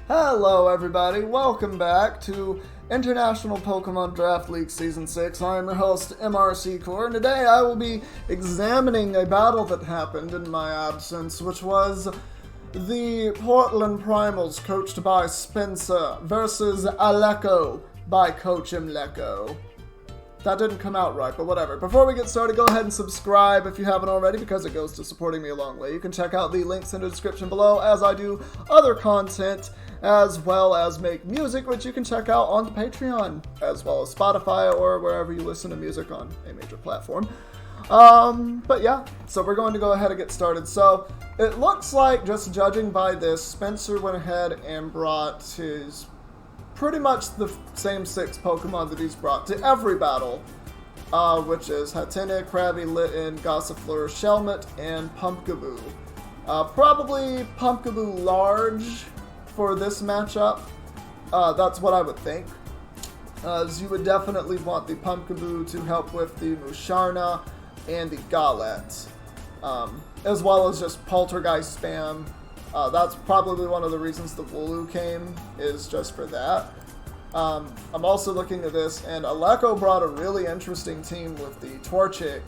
Hello everybody, welcome back to International Pokemon Draft League Season 6. I am your host, MRC Core, and today I will be examining a battle that happened in my absence, which was the Portland Primals, coached by Spencer, versus Aleko by Coach Mleko. That didn't come out right, but whatever. Before we get started, go ahead and subscribe if you haven't already, because it goes to supporting me a long way. You can check out the links in the description below, as I do other content, as well as make music, which you can check out on the Patreon, as well as Spotify or wherever you listen to music on a major platform. But yeah, so we're going to go ahead and get started. So it looks like, just judging by this, Spencer went ahead and brought his pretty much the same 6 Pokemon that he's brought to every battle, which is Hatenna, Krabby, Litten, Gossifleur, Shelmet, and Pumpkaboo. Probably Pumpkaboo large for this matchup. That's what I would think. As you would definitely want the Pumpkaboo to help with the Musharna and the Golett, as well as just Poltergeist spam. That's probably one of the reasons the Wooloo came, is just for that. I'm also looking at this, and Aleko brought a really interesting team with the Torchic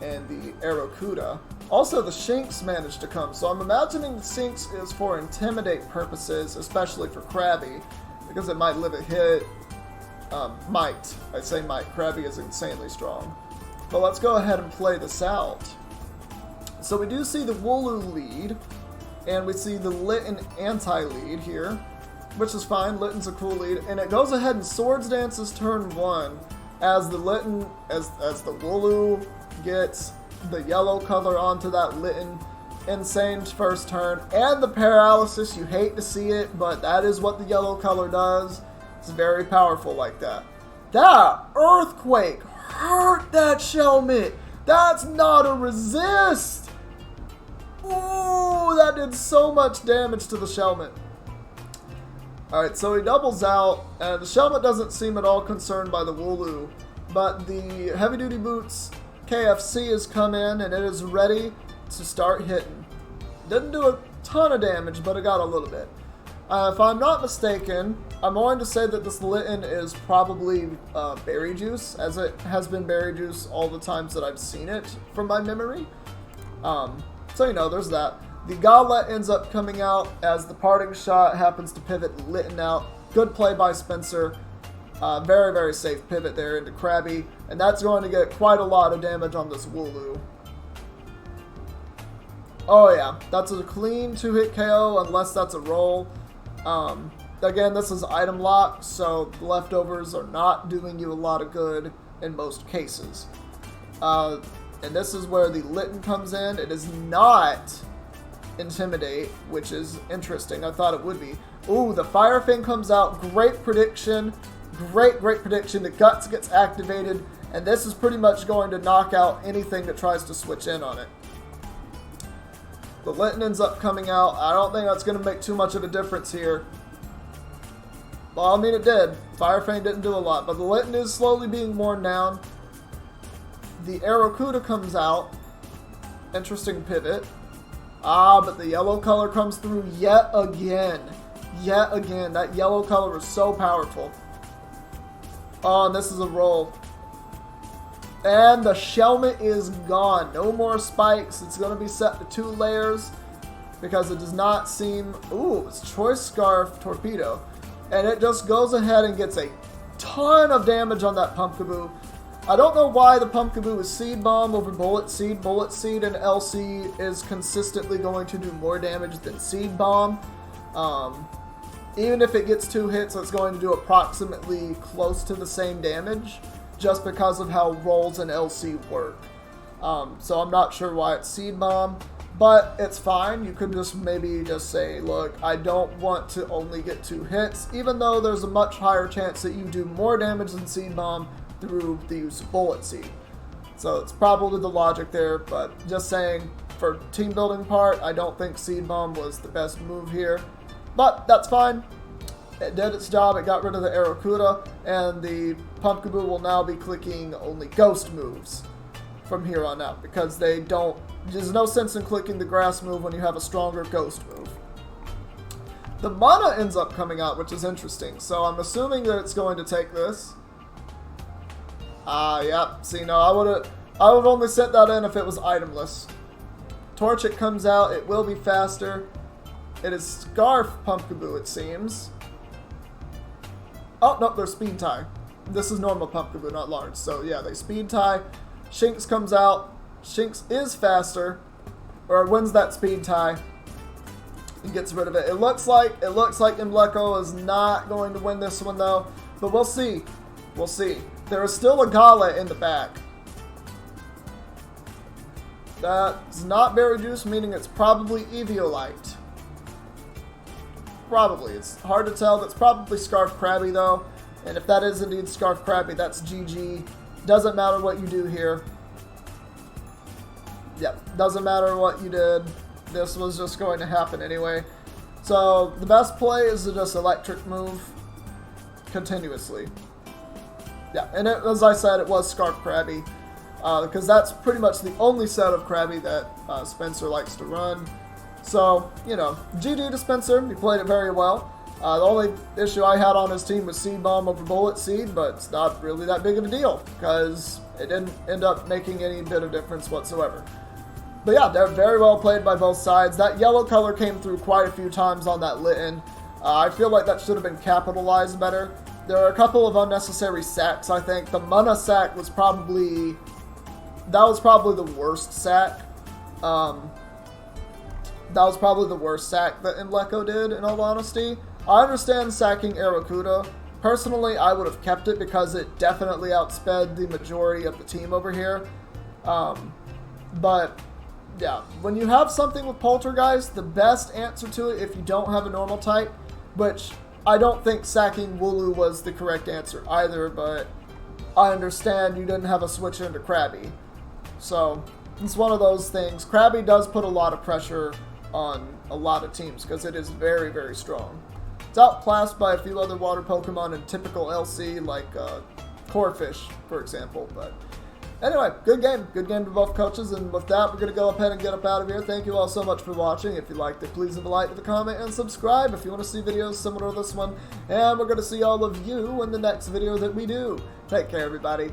and the Arrokuda. Also, the Shinx managed to come, so I'm imagining the Shinx is for Intimidate purposes, especially for Krabby, because it might live a hit. Might. I say might. Krabby is insanely strong. But let's go ahead and play this out. So we do see the Wooloo lead, and we see the Litten anti-lead here, which is fine. Litten's a cool lead, and it goes ahead and Swords Dances turn 1 as the Litten, as the Wooloo gets the yellow color onto that Litten. Insane first turn, and the paralysis. You hate to see it, but that is what the yellow color does. It's very powerful like that. That Earthquake hurt that Shelmet. That's not a resist. Ooh, that did so much damage to the Shelmet. Alright, so he doubles out, and the Shelmet doesn't seem at all concerned by the Wooloo, but the Heavy Duty Boots KFC has come in, and it is ready to start hitting. Didn't do a ton of damage, but it got a little bit. If I'm not mistaken, I'm going to say that this Litten is probably Berry Juice, as it has been Berry Juice all the times that I've seen it from my memory. So, you know, there's that. The Golett ends up coming out as the parting shot happens to pivot Litten out. Good play by Spencer. Very, very safe pivot there into Krabby. And that's going to get quite a lot of damage on this Wooloo. Oh yeah, that's a clean 2-hit KO unless that's a roll. Again, this is item lock, so the leftovers are not doing you a lot of good in most cases. And this is where the Litten comes in. It is not Intimidate, which is interesting. I thought it would be. Ooh, the Fire Fang comes out. Great prediction. Great prediction. The Guts gets activated, and this is pretty much going to knock out anything that tries to switch in on it. The Litten ends up coming out. I don't think that's going to make too much of a difference here. Well, I mean, it did. Fire Fang didn't do a lot, but the Litten is slowly being worn down. The Arrokuda comes out. Interesting pivot. But the yellow color comes through yet again. Yet again. That yellow color is so powerful. Oh, and this is a roll. And the Shelmet is gone. No more spikes. It's going to be set to 2 layers because it does not seem... Ooh, it's Choice Scarf Torpedo. And it just goes ahead and gets a ton of damage on that Pumpkaboo. I don't know why the Pumpkaboo is Seed Bomb over Bullet Seed. Bullet Seed and LC is consistently going to do more damage than Seed Bomb. Even if it gets 2 hits, it's going to do approximately close to the same damage, just because of how rolls and LC work. So I'm not sure why it's Seed Bomb, but it's fine. You could just maybe just say, look, I don't want to only get 2 hits, even though there's a much higher chance that you do more damage than Seed Bomb through the use of Bullet Seed. So it's probably the logic there, but just saying, for team building part, I don't think Seed Bomb was the best move here. But that's fine. It did its job. It got rid of the Arrokuda, and the Pumpkaboo will now be clicking only Ghost moves from here on out, because there's no sense in clicking the Grass move when you have a stronger Ghost move. The mana ends up coming out, which is interesting. So I'm assuming that it's going to take this. Yep. See, no, I would have only set that in if it was itemless. Torchic comes out. It will be faster. It is Scarf Pumpkaboo, it seems. Oh, no, they're Speed Tie. This is normal Pumpkaboo, not large. So, yeah, they Speed Tie. Shinx comes out. Shinx is faster. Or wins that Speed Tie. And gets rid of it. It looks like Imleco is not going to win this one, though. But we'll see. We'll see. There is still a Gala in the back. That's not Berry Juice, meaning it's probably Eviolite. Probably. It's hard to tell. That's probably Scarf Krabby, though. And if that is indeed Scarf Krabby, that's GG. Doesn't matter what you do here. Yep. Doesn't matter what you did. This was just going to happen anyway. So, the best play is to just Electric move continuously. Yeah, and as I said, it was Scarf Krabby. Because that's pretty much the only set of Krabby that Spencer likes to run. So, you know, GG to Spencer. He played it very well. The only issue I had on his team was Seed Bomb over Bullet Seed, but it's not really that big of a deal because it didn't end up making any bit of difference whatsoever. But yeah, they're very well played by both sides. That yellow color came through quite a few times on that Litten. I feel like that should have been capitalized better. There are a couple of unnecessary sacks, I think. The Mana sack was probably... That was probably the worst sack. That was probably the worst sack that Imleco did, in all honesty. I understand sacking Arrokuda. Personally, I would have kept it because it definitely outsped the majority of the team over here. But, yeah, when you have something with Poltergeist, the best answer to it, if you don't have a normal type, which I don't think sacking Wooloo was the correct answer either, but I understand you didn't have a switch into Krabby. So, it's one of those things. Krabby does put a lot of pressure on a lot of teams because it is very, very strong. It's outclassed by a few other water Pokemon in typical LC, like Corphish, for example. But anyway, good game. Good game to both coaches. And with that, we're going to go ahead and get up out of here. Thank you all so much for watching. If you liked it, please leave a like with a comment and subscribe if you want to see videos similar to this one. And we're going to see all of you in the next video that we do. Take care, everybody.